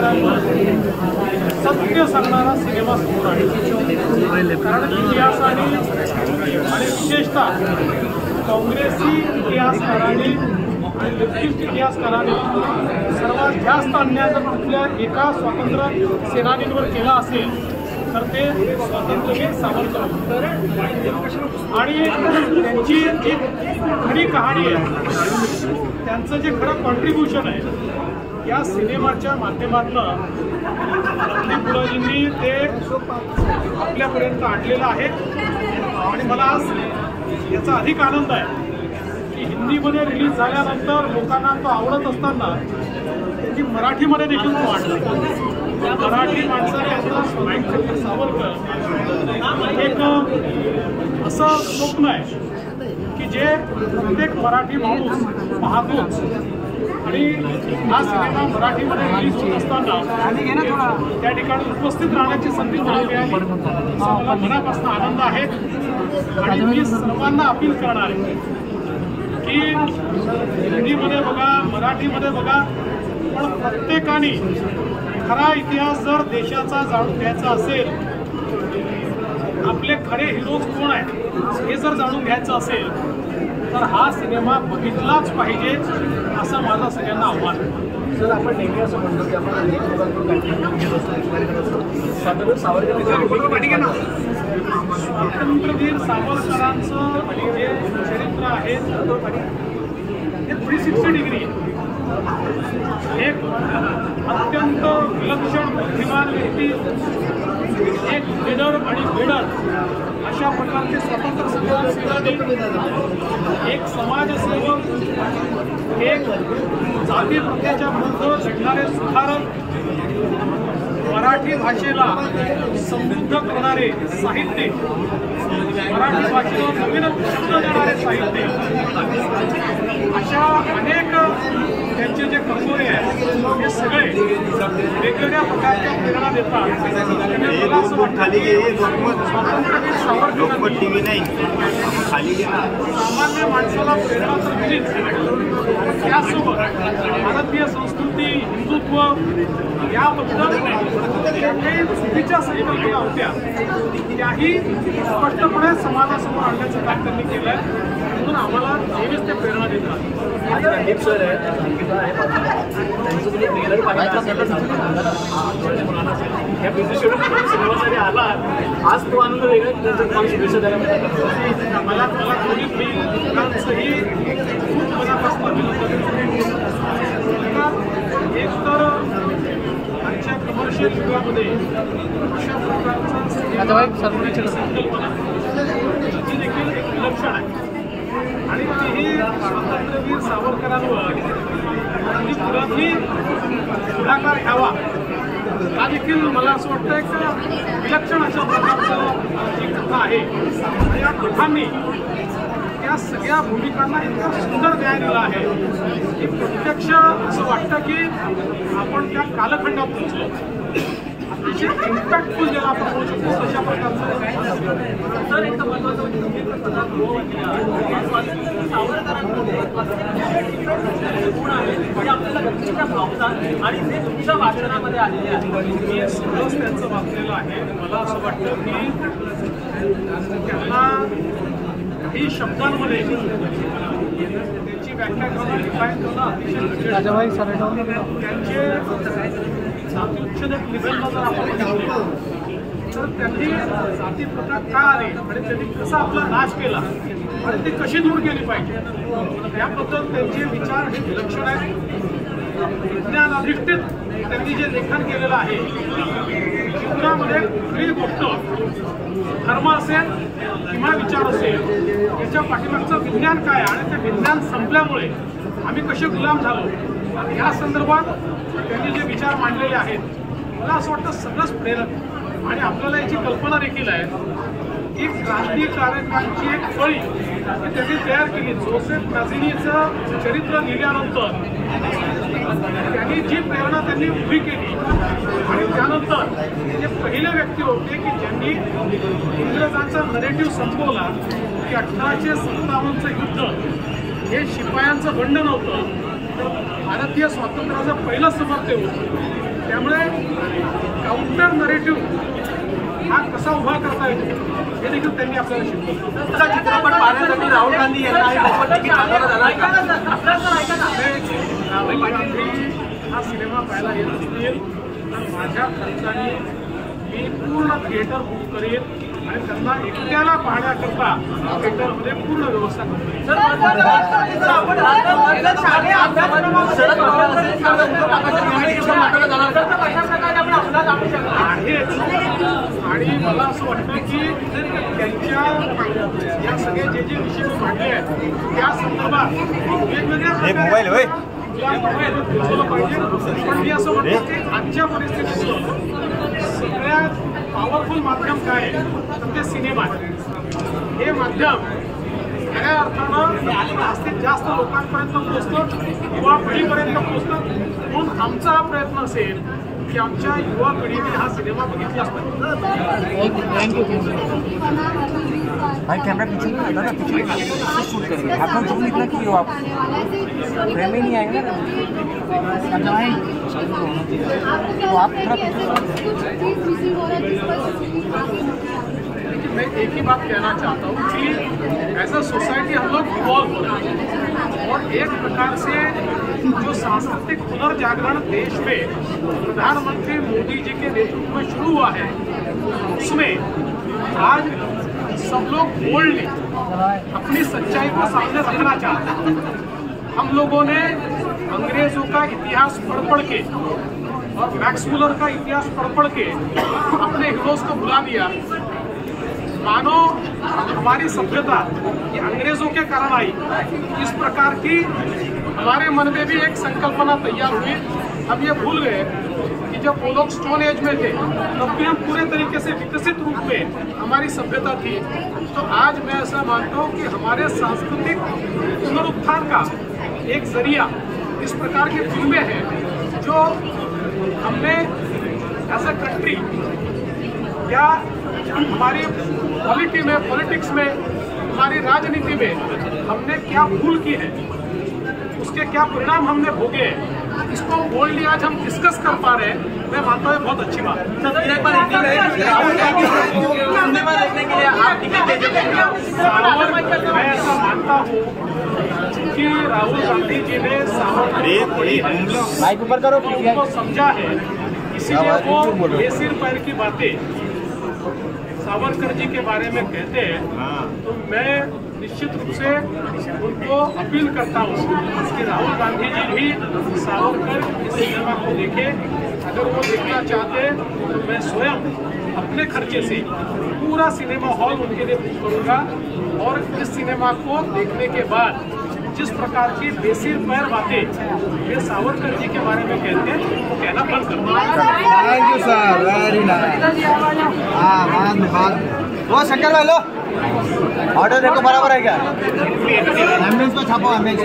वर्षांवर सत्य सांगणारा सिनेमा समोर आहे। कारण इतिहासाने आणि विशेषतः काँग्रेसी इतिहासकारांनी आणि लेफ्टिस्ट इतिहासकारांनी सर्वात जास्त अन्याय जर कुठल्या एका स्वातंत्र्य सेनानींवर केला असेल तर ते स्वातंत्र्यवीर सावरकर आणि त्यांची एक खरी कहाणी आहे। त्यांचं जे खरं कॉन्ट्रीब्युशन आहे या सिनेमाच्या माध्यमातून रणदीप गुलाजींनी ते आपल्यापर्यंत आणलेलं आहे। आणि मला आज याचा अधिक आनंद आहे की हिंदीमध्ये रिलीज झाल्यानंतर लोकांना तो आवडत असताना त्याची मराठीमध्ये देखील तो आणला। मराठी माणसाने आपला स्वातंत्र्यवीर सावरकर एक असं स्वप्न आहे की जे प्रत्येक मराठी माणूस पाहतोच। आणि हा सिनेमा मराठीमध्ये रिलीज होत असताना त्या ठिकाणी उपस्थित राहण्याची संधी मिळाली आहे। मला मनापासून आनंद आहे आणि मी सर्वांना अपील करणार आहे की हिंदीमध्ये बघा, मराठीमध्ये बघा, पण प्रत्येकाने खरा इतिहास जर देशाचा जाणून घ्यायचा असेल, आपले खरे हिरोज कोण आहेत हे जर जाणून घ्यायचं असेल तर हा सिनेमा बघितलाच पाहिजे असं माझं सगळ्यांना आव्हान आहे। सर, आपण नेहमी असं म्हणतो की आपण अनेक स्वातंत्र्यवीर सावरकरांचं जे चरित्र आहे हे 360 डिग्री एक अत्यंत विलक्षण बुद्धिमान व्यक्ती, एक लीडर आणि लीडर अशा प्रकारचे स्वतंत्र सेनानी, एक समाजसेवक, एक जाती प्रथेच्या विरुद्ध लढणारे सुधारक, मराठी भाषेला समृद्ध करणारे साहित्य, मराठी भाषेला नवीन शब्द देणारे साहित्य, अशा अनेक त्यांचे जे कसोरे आहेत हे सगळे वेगवेगळ्या प्रकारच्या प्रेरणा देतात। मला असं स्वातंत्र्यवीर सावरकर सामान्य माणसाला प्रेरणा तर दिलीच, त्यासोबत भारतीय संस्कृती, हिंदुत्व याबद्दल काही चुकीच्या संकल्पना होत्या त्याही स्पष्टपणे समाजासमोर आणण्याचं काम त्यांनी केलं आहे। म्हणून आम्हाला नेहमीच ते प्रेरणा देतात। रणदीप सर आहे, अंकिता आहे, त्यांचं तुम्ही ट्रेलर पाहिलं या बिझी शेड्यूल सिनेमासाठी आला, आज तो आनंद वेगळा तुम्हाला शुभेच्छा द्यायला मला दोन्ही फिल्मांचंही खूप मनापासून एक तर आजच्या कमर्शियल युगामध्ये अशा प्रकारचा संकल्पना ही देखील एक विलक्षण आहे आणि तीही स्वातंत्र्यवीर सावरकरांवर रणदीप गुलाजी पुढाकार घ्यावा हा देखील मला असं वाटतं एक विलक्षण अशा प्रकारचं जी कथा आहे। आणि या कथांनी या सगळ्या भूमिकांना इतका सुंदर न्याय दिला आहे की प्रत्यक्ष असं वाटतं की आपण त्या कालखंडात पोहोचलो। अतिशय इम्पॅक्टफुल ज्याला आपण बोलू शकतो तशा प्रकारचं तर एक महत्त्वाचं म्हणजे आपल्याला गमतीच्या भावना आणि ते तुमच्या वाचनामध्ये आलेले आहे, मी सगळंच त्यांचं वाचलेलं आहे। मला असं वाटतं की त्यांना काही शब्दांमध्ये त्यांची व्याख्या करणं, डिफाईन करणं अतिशय त्यांचे जातीविच्छेदक निबंध जर आपण बघितले तर त्यांनी जाती प्रथा का आली आणि त्यांनी कसा आपला नाश केला आणि ती कशी दूर केली पाहिजे याबद्दल त्यांचे विचार हे विलक्षण आहेत। विज्ञान अधिष्ठित त्यांनी जे लेखन केलेलं आहे, जीवनामध्ये कुठलीही गोष्ट धर्म असेल किंवा विचार असेल याच्या पाठीमागचं विज्ञान काय आणि ते विज्ञान संपल्यामुळे आम्ही कसे गुलाम झालो या संदर्भात त्यांनी जे विचार मांडलेले आहेत मला असं वाटतं सगळंच प्रेरक। आणि आपल्याला याची कल्पना देखील आहे की क्रांतिकारकांची एक फळी त्यांनी तयार केली। जोसेफ मॅझिनीचं चरित्र लिहिल्यानंतर त्यांनी जी प्रेरणा त्यांनी उभी केली आणि त्यानंतर ते पहिले व्यक्ती होते की ज्यांनी इंग्रजांचा नरेटिव्ह संपवला की 1857चं युद्ध हे शिपायांचं बंड नव्हतं, भारतीय स्वातंत्र्याचं पहिलं समर्थन होतं। त्यामुळे काउंटर नरेटिव्ह हा कसा उभा करता येतो हे देखील त्यांनी आपल्याला शिकवलं. चित्रपट पाहण्यासाठी राहुल गांधी यांना तिकीट मागवलं झालं. राहुल गांधी हा सिनेमा पाहायला येत असतील तर माझ्या खर्चाने मी पूर्ण थिएटर बुक करेन आणि त्यांना एकट्याला पाहण्याकरता थिएटरमध्ये पूर्ण व्यवस्था करेन. आहेच आणि मला असं वाटतं की त्यांच्या या सगळे जे विषय मांडले आहेत त्या संदर्भात वेगवेगळ्या प्रकारे पाहिजे. पण मी असं म्हणतो की आजच्या परिस्थितीत सगळ्यात पॉवरफुल माध्यम काय आहे तर ते सिनेमा आहे. हे माध्यम खऱ्या अर्थानं जास्तीत जास्त लोकांपर्यंत पोहोचतं, युवा पिढीपर्यंत पोहोचतं. म्हणून आमचा हा प्रयत्न असेल की आमच्या युवा पिढीने हा सिनेमा बघितलाच पाहिजे. भाई कैमरा पीछे नहीं आता ना, पीछे शूट करेंगे. आपको जूम इतना क्यों हो, आप फ्रेम में नहीं आएंगे ना. तो आप थोड़ा मैं एक ही बात कहना चाहता हूँ कि एज अ सोसाइटी हम लोग इवॉल्व हो रहे हैं और एक प्रकार से जो सांस्कृतिक पुनर्जागरण देश में प्रधानमंत्री मोदी जी के नेतृत्व में शुरू हुआ है उसमें आज सब लोग बोल्डली अपनी सच्चाई को सामने रखना चाहते हैं. हम लोगों ने अंग्रेजों का इतिहास पढ़ के और मैक्स मुलर का इतिहास पढ़ के अपने हीरोज को भुला दिया. मानो हमारी सभ्यता ये अंग्रेजों के कारण आई. इस प्रकार की हमारे मन में भी एक संकल्पना तैयार हुई. हम ये भूल गए कि जब वो लोग स्टोन एज में थे तब भी हम पूरे तरीके से विकसित रूप में हमारी सभ्यता थी. तो आज मैं ऐसा मानता हूँ कि हमारे सांस्कृतिक पुनरुत्थान का एक जरिया इस प्रकार की फिल्में हैं जो हमने एज अ कंट्री या हमारी पॉलिटी में, पॉलिटिक्स में, हमारी राजनीति में हमने क्या भूल की है, उसके क्या परिणाम हमने भोगे हैं, इसको बोल्डली आज हम डिस्कस कर पा रहे हैं. मैं मानता हूँ बहुत अच्छी बात है. मैं ऐसा मानता हूँ कि राहुल गांधी जी ने सावरकर को समझा है, इसीलिए वो बेसिर पैर की बातें सावरकर जी के बारे में कहते हैं. तो मैं निश्चित रूप से उनको अपील करता हूँ कि राहुल गांधी जी भी सावरकर इस सिनेमा को देखें. अगर वो देखना चाहते हैं तो मैं स्वयं अपने खर्चे से पूरा सिनेमा हॉल उनके लिए बुक करूँगा और इस सिनेमा को देखने के बाद जिस प्रकार की बेसिर पैर बातें ये सावरकर जी के बारे में कहते हैं वो कहना बंद कर दो. Thank you sir, very nice. बाद वो शक्कर भाई लो ऑर्डर देखो बराबर है क्या. एम्बुलेंस को छापो, एम्बुलेंस